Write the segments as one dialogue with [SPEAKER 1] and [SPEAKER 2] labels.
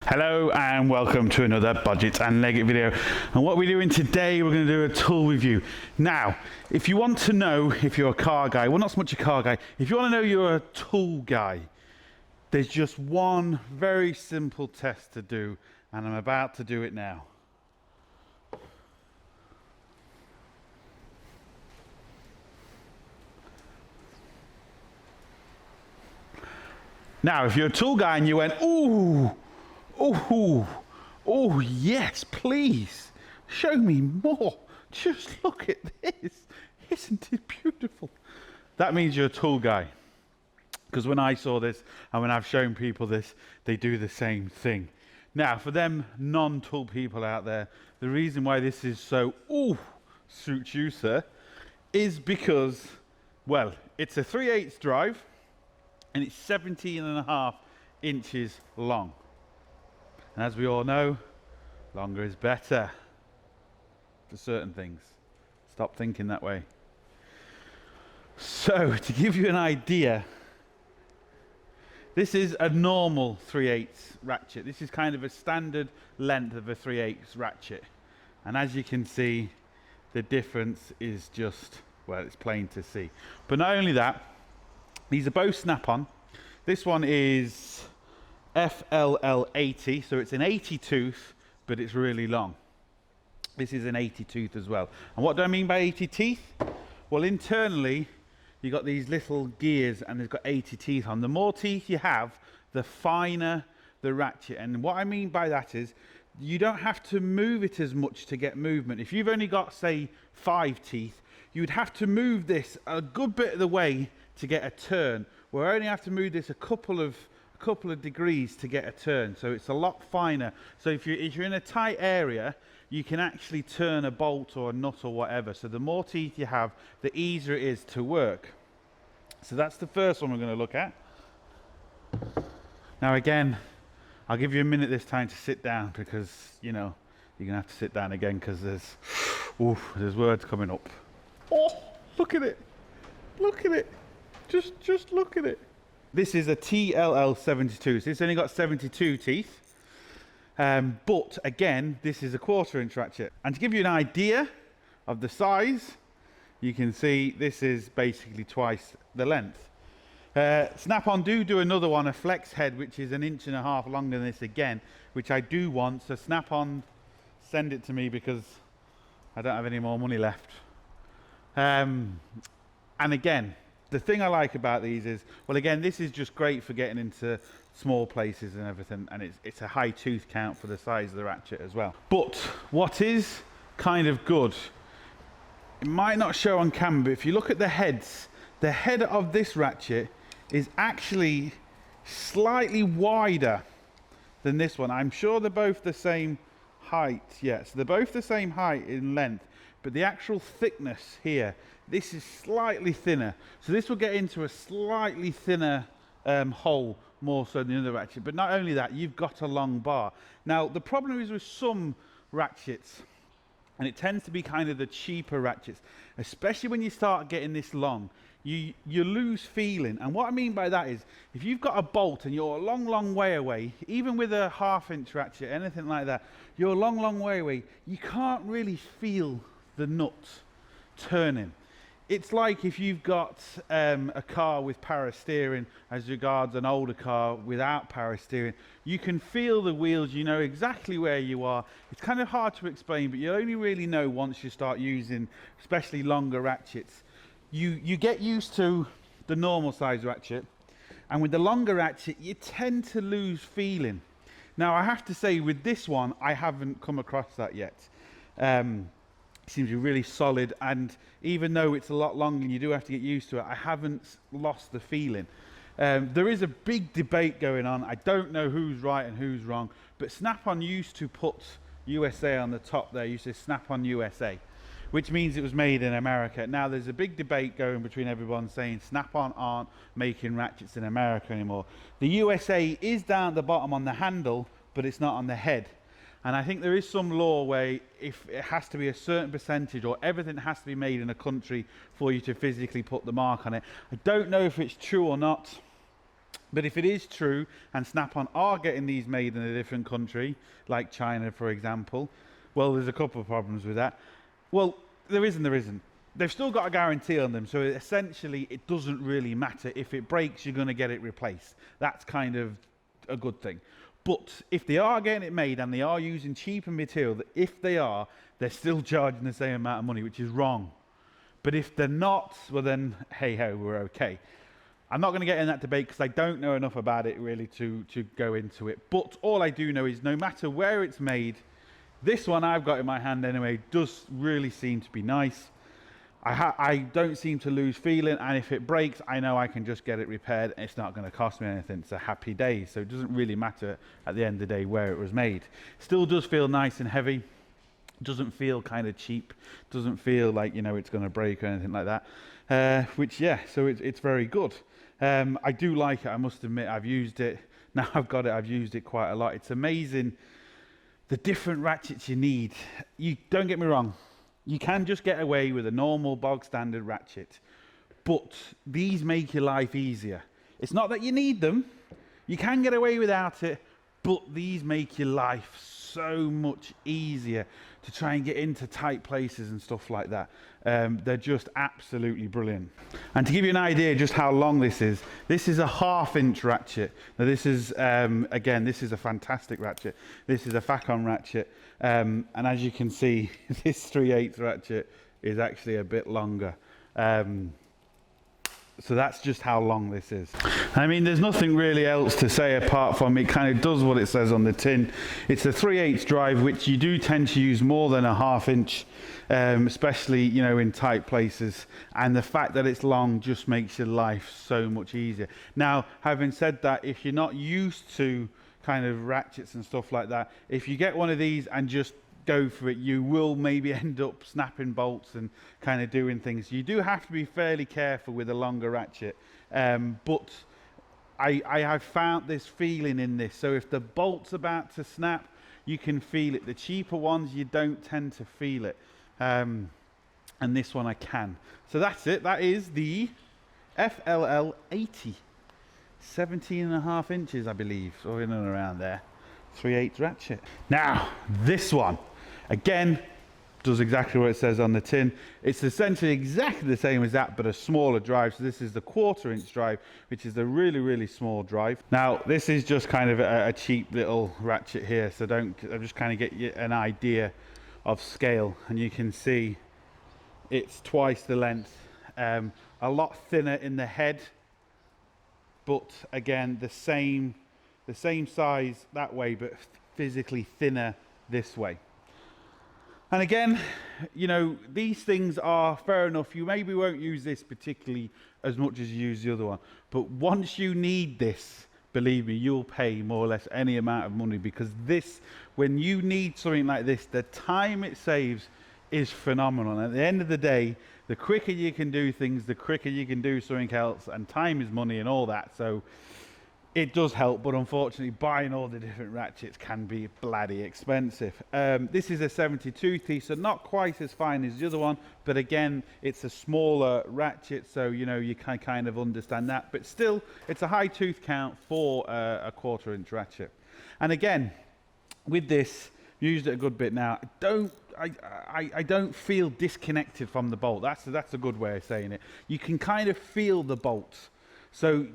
[SPEAKER 1] Hello and welcome to another Bodgit and Leggit video. And what we're doing today, we're going to do a tool review. Now, if you want to know if you're a car guy, well, not so much a car guy, if you want to know you're a tool guy, there's just one very simple test to do, and I'm about to do it now. Now, if you're a tool guy and you went, ooh, oh yes, please, show me more. Just look at this. Isn't it beautiful? That means you're a tool guy. Because when I saw this, and when I've shown people this, they do the same thing. Now, for them non-tool people out there, the reason why this is so, suits you, sir, is because, well, it's a 3/8 drive, and it's 17.5 inches long. And as we all know, longer is better for certain things. Stop thinking that way. So, to give you an idea, this is a normal 3/8 ratchet. This is kind of a standard length of a 3/8 ratchet. And as you can see, the difference is just, well, it's plain to see. But not only that, these are both snap-on. This one is FLL80, so it's an 80 tooth, but it's really long. This is an 80 tooth as well. And what do I mean by 80 teeth? Well, internally, you've got these little gears and they've got 80 teeth on. The more teeth you have, the finer the ratchet. And what I mean by that is, you don't have to move it as much to get movement. If you've only got, say, 5 teeth, you would have to move this a good bit of the way to get a turn. Where I only have to move this a couple of degrees to get a turn, so it's a lot finer. So if you're in a tight area, you can actually turn a bolt or a nut or whatever. So the more teeth you have, the easier it is to work. So that's the first one we're going to look at. Now again, I'll give you a minute this time to sit down, because you know you're going to have to sit down again, because there's words coming up. Oh, look at it, look at it, just look at it. This is a TLL72, so it's only got 72 teeth. But again, this is a 1/4 inch ratchet. And to give you an idea of the size, you can see this is basically twice the length. Snap-on do another one, a flex head, which is 1.5 inches longer than this again, which I do want. So Snap-on, send it to me, because I don't have any more money left. And again, the thing I like about these is, well, again, this is just great for getting into small places and everything, and it's a high tooth count for the size of the ratchet as well. But what is kind of good, it might not show on camera, but if you look at the heads, the head of this ratchet is actually slightly wider than this one. I'm sure they're both the same height, yes, they're both the same height in length, but the actual thickness here, this is slightly thinner. So this will get into a slightly thinner hole more so than the other ratchet. But not only that, you've got a long bar. Now, the problem is with some ratchets, and it tends to be kind of the cheaper ratchets, especially when you start getting this long, you lose feeling. And what I mean by that is, if you've got a bolt and you're a long way away, even with a 1/2 inch ratchet, anything like that, you're a long way away, you can't really feel the nut turning. It's like if you've got a car with power steering as regards an older car without power steering. You can feel the wheels, you know exactly where you are. It's kind of hard to explain, but you only really know once you start using, especially longer ratchets. You get used to the normal size ratchet, and with the longer ratchet, you tend to lose feeling. Now, I have to say, with this one, I haven't come across that yet. It seems to be really solid, and even though it's a lot longer and you do have to get used to it, I haven't lost the feeling. There is a big debate going on. I don't know who's right and who's wrong, but Snap-on used to put USA on the top there. Used to Snap-on USA, which means it was made in America. Now there's a big debate going between everyone saying Snap-on aren't making ratchets in America anymore. The USA is down at the bottom on the handle, but it's not on the head. And I think there is some law where if it has to be a certain percentage or everything has to be made in a country for you to physically put the mark on it. I don't know if it's true or not, But if it is true and Snap-on are getting these made in a different country, like China, for example, well, there's a couple of problems with that. Well, there is and there isn't. They've still got a guarantee on them, so essentially it doesn't really matter. If it breaks, you're going to get it replaced. That's kind of a good thing. But if they are getting it made and they are using cheaper material, if they are, they're still charging the same amount of money, which is wrong. But if they're not, well then, hey ho, we're okay. I'm not going to get in that debate because I don't know enough about it really to go into it. But all I do know is no matter where it's made, this one I've got in my hand anyway does really seem to be nice. I don't seem to lose feeling, and if it breaks, I know I can just get it repaired. It's not going to cost me anything. It's a happy day, so it doesn't really matter at the end of the day where it was made. Still does feel nice and heavy. Doesn't feel kind of cheap. Doesn't feel like, you know, it's going to break or anything like that. Which, yeah, so it's very good. I do like it, I must admit. I've used it. Now I've got it, I've used it quite a lot. It's amazing the different ratchets you need. You don't get me wrong. You can just get away with a normal bog standard ratchet, but these make your life easier. It's not that you need them. You can get away without it, but these make your life so much easier to try and get into tight places and stuff like that. They're just absolutely brilliant. And to give you an idea just how long this is a 1/2 inch ratchet. Now this is, again, this is a fantastic ratchet. This is a Facon ratchet. And as you can see, this 3/8 ratchet is actually a bit longer. So that's just how long this is. I mean, there's nothing really else to say apart from it kind of does what it says on the tin. It's a 3/8 drive, which you do tend to use more than a 1/2 inch, especially, you know, in tight places. And the fact that it's long just makes your life so much easier. Now, having said that, if you're not used to kind of ratchets and stuff like that, if you get one of these and just go for it, you will maybe end up snapping bolts and kind of doing things. You do have to be fairly careful with a longer ratchet, but I have found this feeling in this. So if the bolt's about to snap, you can feel it. The cheaper ones, you don't tend to feel it, and this one I can. So that's it. That is the FLL80 17.5 inches, I believe, or in and around there. 3/8 ratchet. Now this one again does exactly what it says on the tin. It's essentially exactly the same as that, but a smaller drive. So this is the 1/4 inch drive, which is a really small drive. Now this is just kind of a cheap little ratchet here, so I'm just kind of get you an idea of scale, and you can see it's twice the length, a lot thinner in the head, but again the same size that way, but physically thinner this way. And again, you know, these things are fair enough. You maybe won't use this particularly as much as you use the other one, but once you need this, believe me, you'll pay more or less any amount of money, because this, when you need something like this, the time it saves is phenomenal. And at the end of the day, the quicker you can do things, the quicker you can do something else, and time is money and all that. So it does help, but unfortunately buying all the different ratchets can be bloody expensive. This is a 72 teeth, so not quite as fine as the other one, but again, it's a smaller ratchet, so you know, you can kind of understand that, but still, it's a high tooth count for a 1/4 inch ratchet. And again, with this, used it a good bit now, I don't feel disconnected from the bolt. That's a good way of saying it. You can kind of feel the bolt. So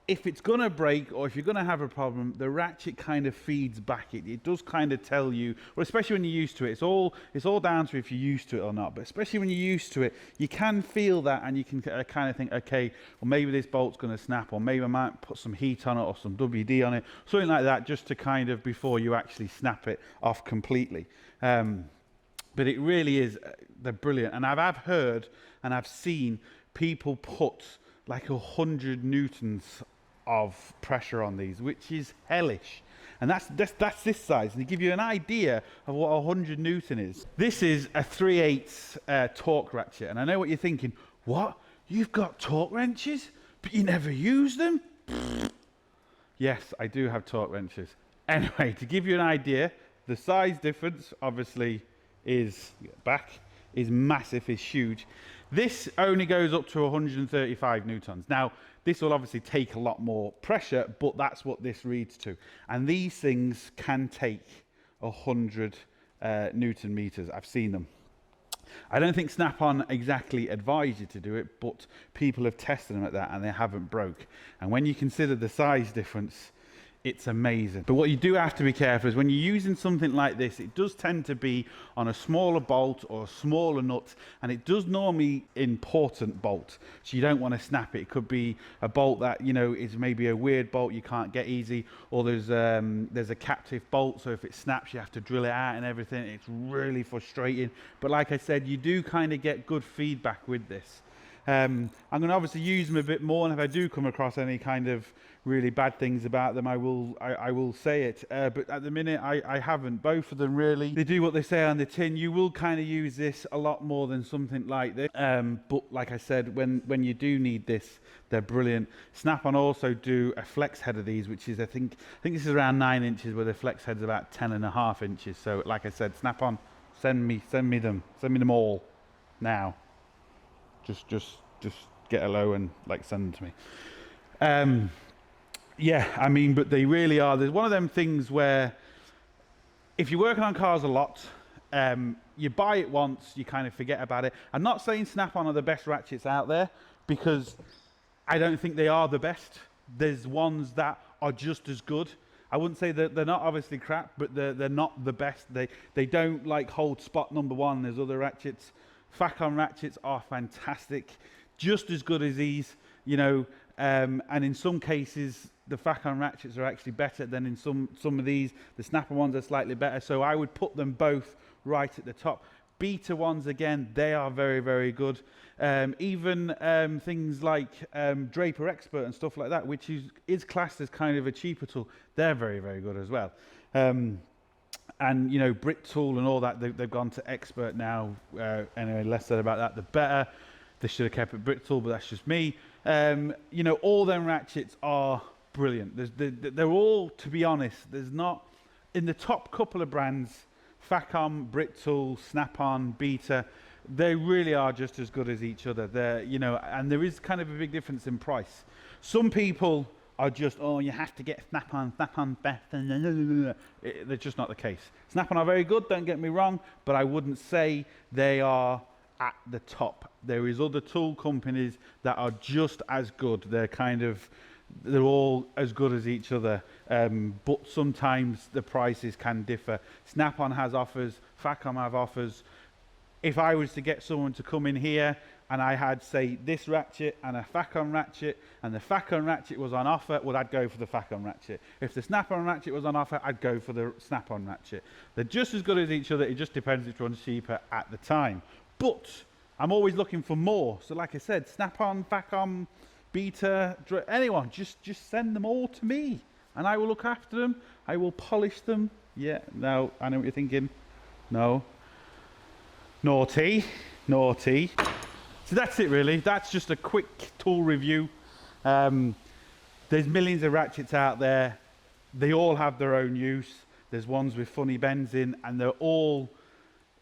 [SPEAKER 1] if it's going to break, or if you're going to have a problem, the ratchet kind of feeds back. It does kind of tell you, or especially when you're used to it, it's all down to if you're used to it or not, but especially when you're used to it, you can feel that, and you can kind of think, okay, well maybe this bolt's going to snap, or maybe I might put some heat on it or some WD on it, something like that, just to kind of, before you actually snap it off completely. But it really is, they're brilliant. And I've heard and I've seen people put like 100 newtons of pressure on these, which is hellish. And that's this size, and to give you an idea of what 100 Newton is. This is a 3/8 torque ratchet, and I know what you're thinking. What? You've got torque wrenches, but you never use them? Yes, I do have torque wrenches. Anyway, to give you an idea, the size difference obviously is massive, is huge. This only goes up to 135 newtons. Now, this will obviously take a lot more pressure, but that's what this reads to. And these things can take 100 Newton meters. I've seen them. I don't think Snap-on exactly advise you to do it, but people have tested them at that and they haven't broke. And when you consider the size difference, it's amazing. But what you do have to be careful is when you're using something like this, it does tend to be on a smaller bolt or a smaller nut, and it does normally important bolt, so you don't want to snap it. It could be a bolt that, you know, is maybe a weird bolt you can't get easy, or there's a captive bolt, so if it snaps you have to drill it out and everything. It's really frustrating, but like I said, you do kind of get good feedback with this. I'm going to obviously use them a bit more, and if I do come across any kind of really bad things about them, I will say it. But at the minute, I haven't. Both of them really, they do what they say on the tin. You will kind of use this a lot more than something like this. But like I said, when you do need this, they're brilliant. Snap-on also do a flex head of these, which is I think this is around 9 inches, where the flex head's about 10.5 inches. So like I said, Snap-on, send me them all now. Just get a low and like send them to me. Yeah, I mean, but they really are. There's one of them things where if you're working on cars a lot, you buy it once, you kind of forget about it. I'm not saying Snap-on are the best ratchets out there, because I don't think they are the best. There's ones that are just as good. I wouldn't say that they're not obviously crap, but they're not the best. They don't like hold spot number one. There's other ratchets. FACON ratchets are fantastic, just as good as these, you know, and in some cases the FACON ratchets are actually better than in some of these. The Snap-on ones are slightly better, so I would put them both right at the top. Beta ones, again, they are very, very good. Even things like Draper Expert and stuff like that, which is classed as kind of a cheaper tool, they're very, very good as well. And you know, Brit Tool and all that, they've gone to Expert now. Anyway, less said about that, the better. They should have kept it Brit Tool, but that's just me. You know, all them ratchets are brilliant. They're all, to be honest, there's not, in the top couple of brands, FACON, Brit Tool, Snap-on, Beta, they really are just as good as each other. They're, you know, and there is kind of a big difference in price. Some people are just, oh, you have to get Snap-on better. They're just not the case. Snap-on are very good, don't get me wrong, but I wouldn't say they are at the top. There is other tool companies that are just as good. They're all as good as each other, but sometimes the prices can differ. Snap-on has offers, FACON have offers. If I was to get someone to come in here and I had, say, this ratchet and a FACON ratchet, and the FACON ratchet was on offer, well, I'd go for the FACON ratchet. If the Snap-on ratchet was on offer, I'd go for the Snap-on ratchet. They're just as good as each other. It just depends which one's cheaper at the time. But I'm always looking for more. So like I said, Snap-on, FACON, Beta, anyone, just send them all to me and I will look after them. I will polish them. Yeah, no, I know what you're thinking. No. Naughty. So that's it really. That's just a quick tool review. There's millions of ratchets out there. They all have their own use. There's ones with funny bends in, and they're all,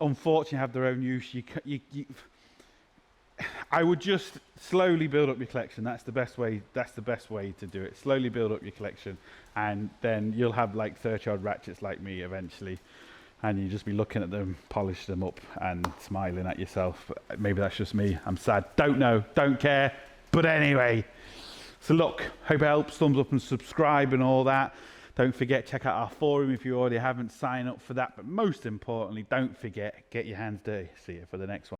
[SPEAKER 1] unfortunately, have their own use. I would just slowly build up your collection. That's the best way. That's the best way to do it. Slowly build up your collection, and then you'll have like 30-odd ratchets like me eventually, and you just be looking at them, polish them up, and smiling at yourself. But maybe that's just me. I'm sad. Don't know. Don't care. But anyway, so look. Hope it helps. Thumbs up and subscribe and all that. Don't forget, check out our forum if you already haven't. Sign up for that. But most importantly, don't forget, get your hands dirty. See you for the next one.